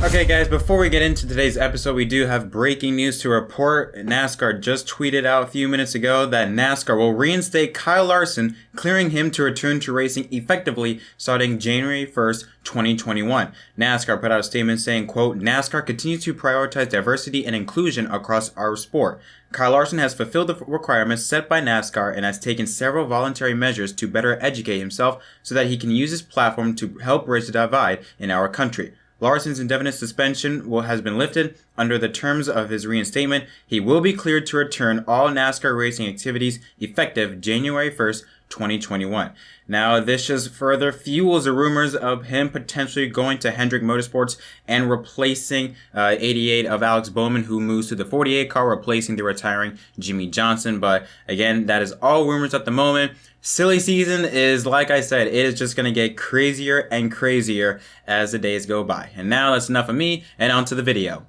Okay guys, before we get into today's episode, we do have breaking news to report. NASCAR just tweeted out a few minutes ago that NASCAR will reinstate Kyle Larson, clearing him to return to racing effectively starting January 1st, 2021. NASCAR put out a statement saying, quote, NASCAR continues to prioritize diversity and inclusion across our sport. Kyle Larson has fulfilled the requirements set by NASCAR and has taken several voluntary measures to better educate himself so that he can use his platform to help bridge the divide in our country. Larson's indefinite suspension has been lifted. Under the terms of his reinstatement, he will be cleared to return all NASCAR racing activities effective January 1st, 2021. Now, this just further fuels the rumors of him potentially going to Hendrick Motorsports and replacing 88 of Alex Bowman, who moves to the 48 car, replacing the retiring Jimmy Johnson. But again, that is all rumors at the moment. Silly season is, like I said, it is just going to get crazier and crazier as the days go by. And now that's enough of me, and on to the video.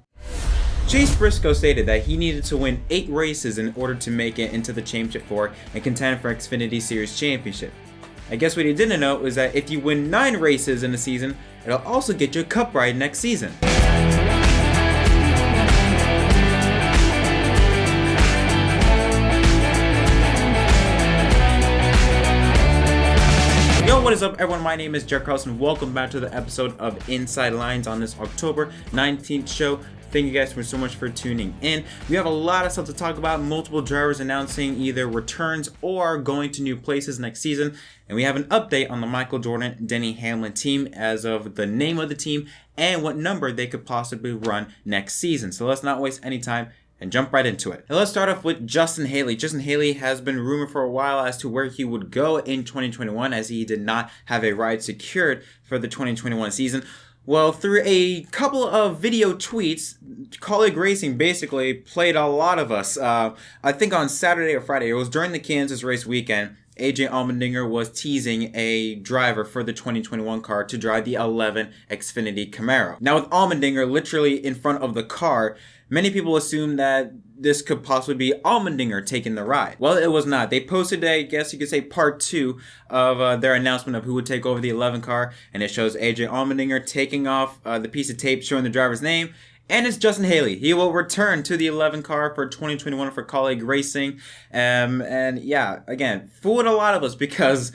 Chase Briscoe stated that he needed to win 8 races in order to make it into the Championship 4 and contend for Xfinity Series Championship. I guess what he didn't know is that if you win 9 races in a season, it'll also get you a cup ride next season. Yo, what is up everyone? My name is Jack Carlson. Welcome back to the episode of Inside Lines on this October 19th show. Thank you guys so much for tuning in. We have a lot of stuff to talk about. Multiple drivers announcing either returns or going to new places next season. And we have an update on the Michael Jordan, Denny, Hamlin team as of the name of the team and what number they could possibly run next season. So let's not waste any time and jump right into it. Now let's start off with Justin Haley. Justin Haley has been rumored for a while as to where he would go in 2021 as he did not have a ride secured for the 2021 season. Well, through a couple of video tweets, Kaulig Racing basically played a lot of us. I think on Saturday or Friday, it was during the Kansas race weekend, AJ Allmendinger was teasing a driver for the 2021 car to drive the 11 Xfinity Camaro. Now with Allmendinger literally in front of the car, many people assumed that this could possibly be Allmendinger taking the ride. Well, it was not. They posted, I guess you could say, part 2 of their announcement of who would take over the 11 car, and it shows AJ Allmendinger taking off the piece of tape showing the driver's name, and it's Justin Haley. He will return to the 11 car for 2021 for Kaulig Racing, and yeah, again, fooled a lot of us because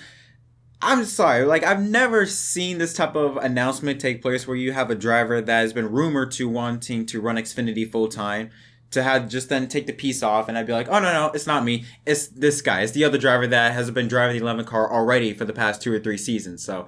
I'm sorry, I've never seen this type of announcement take place where you have a driver that has been rumored to wanting to run Xfinity full time to have just then take the piece off, and I'd be like, oh no, it's not me, it's this guy, it's the other driver that has been driving the 11 car already for the past 2 or 3 seasons. So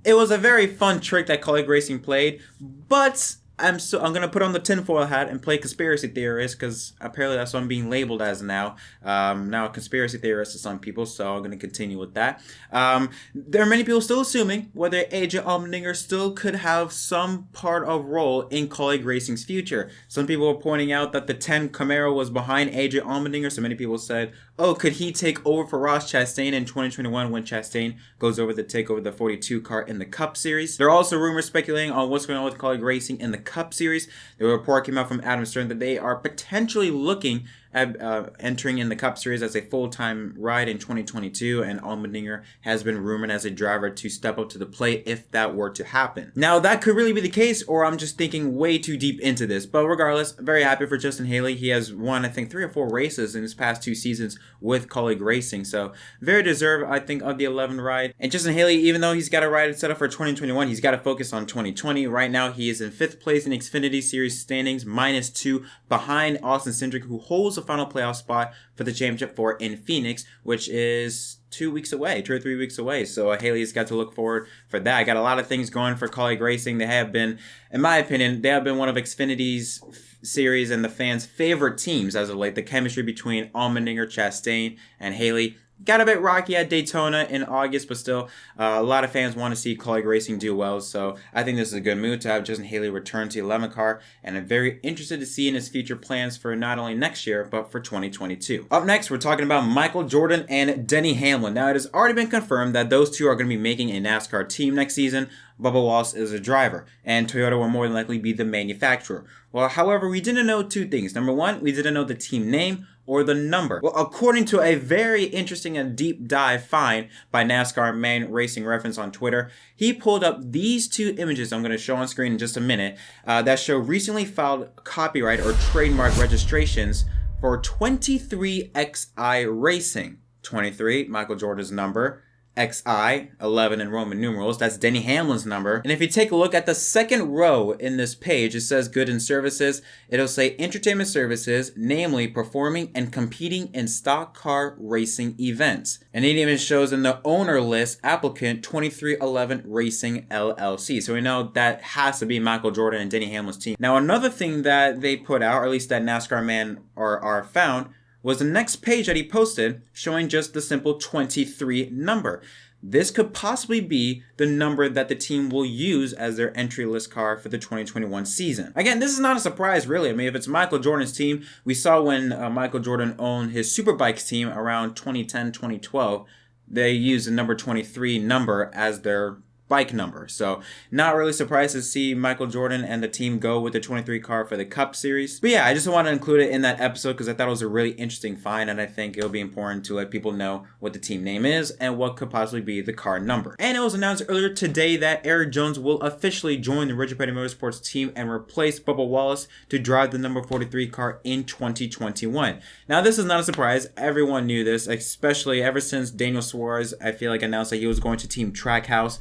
it was a very fun trick that Kaulig Racing played, but I'm gonna put on the tinfoil hat and play conspiracy theorist because apparently that's what I'm being labeled as now. Now a conspiracy theorist to some people, so I'm gonna continue with that. There are many people still assuming whether AJ Allmendinger still could have some part of role in Kaulig Racing's future. Some people are pointing out that the 10 Camaro was behind AJ Allmendinger, so many people said, oh, could he take over for Ross Chastain in 2021 when Chastain goes over to take over the 42 car in the Cup Series? There are also rumors speculating on what's going on with Kaulig Racing in the Cup Series. The report came out from Adam Stern that they are potentially looking at entering in the Cup Series as a full-time ride in 2022, and Allmendinger has been rumored as a driver to step up to the plate if that were to happen. Now, that could really be the case, or I'm just thinking way too deep into this, but regardless, very happy for Justin Haley. He has won, I think, 3 or 4 races in his past 2 seasons with Kaulig Racing, so very deserved, I think, of the 11 ride. And Justin Haley, even though he's got a ride set up for 2021, he's got to focus on 2020. Right now, he is in 5th place in Xfinity Series standings, -2 behind Austin Cindric, who holds the final playoff spot for the Championship 4 in Phoenix, which is 2 weeks away, 2 or 3 weeks away. So Haley's got to look forward for that. I got a lot of things going for Kaulig Racing. They have been, in my opinion, they have been one of Xfinity's series and the fans' favorite teams as of late. The chemistry between Allmendinger, Chastain, and Haley got a bit rocky at Daytona in August, but still, a lot of fans want to see Kaulig Racing do well, so I think this is a good move to have Justin Haley return to the 11 car, and I'm very interested to see in his future plans for not only next year, but for 2022. Up next, we're talking about Michael Jordan and Denny Hamlin. Now, it has already been confirmed that those two are going to be making a NASCAR team next season. Bubba Wallace is a driver, and Toyota will more than likely be the manufacturer. Well, however, we didn't know 2 things. Number 1, we didn't know the team name or the number? Well, according to a very interesting and deep dive find by NASCAR Man Racing Reference on Twitter, he pulled up these two images I'm going to show on screen in just a minute that show recently filed copyright or trademark registrations for 23XI Racing. 23, Michael Jordan's number. XI, 11 in Roman numerals, that's Denny Hamlin's number. And if you take a look at the second row in this page, it says Goods and Services. It'll say Entertainment Services, namely performing and competing in stock car racing events. And it even shows in the owner list applicant 2311 Racing LLC. So we know that has to be Michael Jordan and Denny Hamlin's team. Now another thing that they put out, or at least that NASCAR Man or found, was the next page that he posted showing just the simple 23 number. This could possibly be the number that the team will use as their entry list car for the 2021 season. Again, this is not a surprise really. I mean, if it's Michael Jordan's team, we saw when Michael Jordan owned his Superbikes team around 2010, 2012, they used the number 23 number as their bike number. So not really surprised to see Michael Jordan and the team go with the 23 car for the Cup Series. But yeah, I just want to include it in that episode because I thought it was a really interesting find, and I think it'll be important to let people know what the team name is and what could possibly be the car number. And it was announced earlier today that Erik Jones will officially join the Richard Petty Motorsports team and replace Bubba Wallace to drive the number 43 car in 2021. Now this is not a surprise. Everyone knew this, especially ever since Daniel Suarez, I feel like, announced that he was going to Team Trackhouse.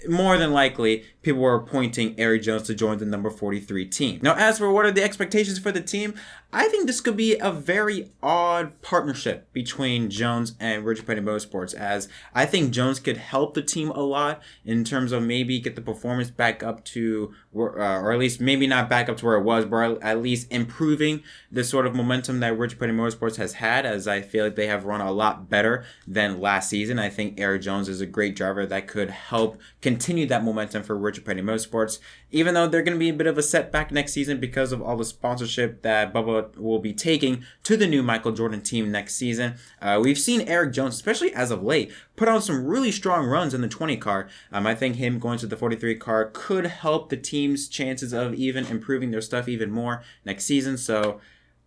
More than likely, people were appointing Erik Jones to join the number 43 team. Now, as for what are the expectations for the team, I think this could be a very odd partnership between Jones and Richard Petty Motorsports, as I think Jones could help the team a lot in terms of maybe get the performance back up to, or at least maybe not back up to where it was, but at least improving the sort of momentum that Richard Petty Motorsports has had, as I feel like they have run a lot better than last season. I think Erik Jones is a great driver that could help continue that momentum for Richard Petty Motorsports, even though they're going to be a bit of a setback next season because of all the sponsorship that Bubba will be taking to the new Michael Jordan team next season. We've seen Erik Jones, especially as of late, put on some really strong runs in the 20 car. I think him going to the 43 car could help the team's chances of even improving their stuff even more next season. So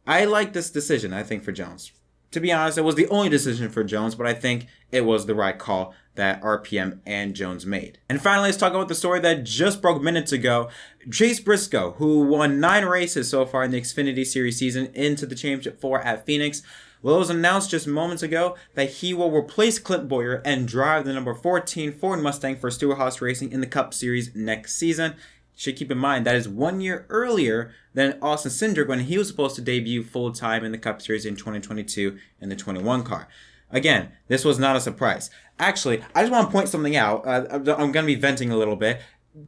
I like this decision, I think, for Jones. To be honest, it was the only decision for Jones, but I think it was the right call that RPM and Jones made. And finally, let's talk about the story that just broke minutes ago. Chase Briscoe, who won 9 races so far in the Xfinity Series season into the Championship 4 at Phoenix, well, it was announced just moments ago that he will replace Clint Bowyer and drive the number 14 Ford Mustang for Stewart-Haas Racing in the Cup Series next season. Should keep in mind that is 1 year earlier than Austin Cindric when he was supposed to debut full-time in the Cup Series in 2022 in the 21 car. Again, this was not a surprise. Actually, I just want to point something out. I'm going to be venting a little bit.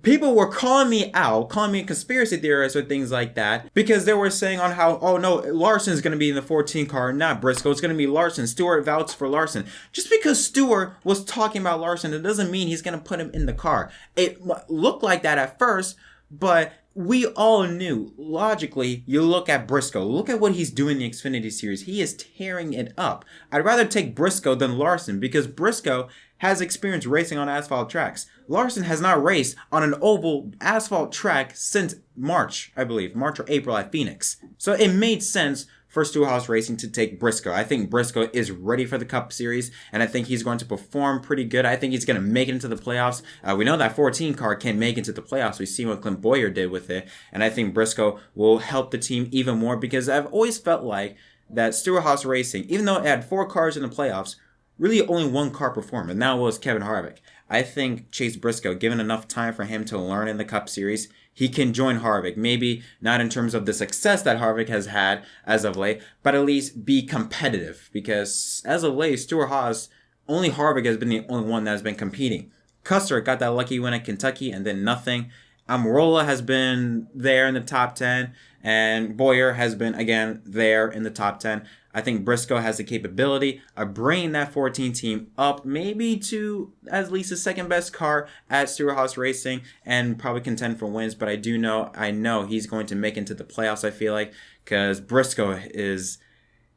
People were calling me a conspiracy theorist or things like that, because they were saying on how, oh no, Larson is going to be in the 14 car, not Briscoe. It's going to be Larson. Stewart vouched for Larson. Just because Stewart was talking about Larson, it doesn't mean he's going to put him in the car. It looked like that at first, but we all knew, logically, you look at Briscoe. Look at what he's doing in the Xfinity Series. He is tearing it up. I'd rather take Briscoe than Larson, because Briscoe has experience racing on asphalt tracks. Larson has not raced on an oval asphalt track since March, I believe. March or April at Phoenix. So it made sense for Stewart-Haas Racing to take Briscoe. I think Briscoe is ready for the Cup Series, and I think he's going to perform pretty good. I think he's going to make it into the playoffs. We know that 14 car can make it into the playoffs. We've seen what Clint Bowyer did with it, and I think Briscoe will help the team even more, because I've always felt like that Stewart-Haas Racing, even though it had 4 cars in the playoffs, really only 1 car performed, and that was Kevin Harvick. I think Chase Briscoe, given enough time for him to learn in the Cup Series, he can join Harvick. Maybe not in terms of the success that Harvick has had as of late, but at least be competitive. Because as of late, Stewart-Haas, only Harvick has been the only one that has been competing. Custer got that lucky win at Kentucky and then nothing. Almirola has been there in the top 10, and Bowyer has been, again, there in the top 10. I think Briscoe has the capability of bringing that 14 team up maybe to at least the second best car at Stewart-Haas Racing and probably contend for wins. But I know he's going to make it into the playoffs, I feel like, because Briscoe is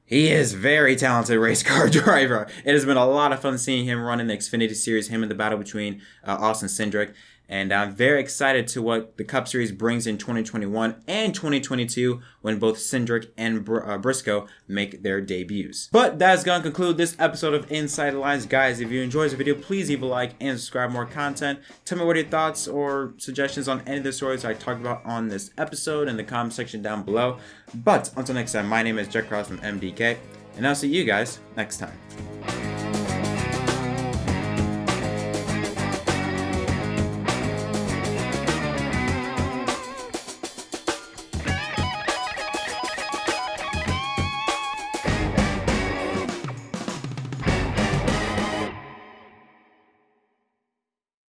very talented race car driver. It has been a lot of fun seeing him run in the Xfinity Series, him in the battle between Austin Cindric. And I'm very excited to what the Cup Series brings in 2021 and 2022 when both Cindric and Briscoe make their debuts. But that's going to conclude this episode of Inside the Lines. Guys, if you enjoyed this video, please leave a like and subscribe for more content. Tell me what your thoughts or suggestions on any of the stories I talked about on this episode in the comment section down below. But until next time, my name is JettMDK, and I'll see you guys next time.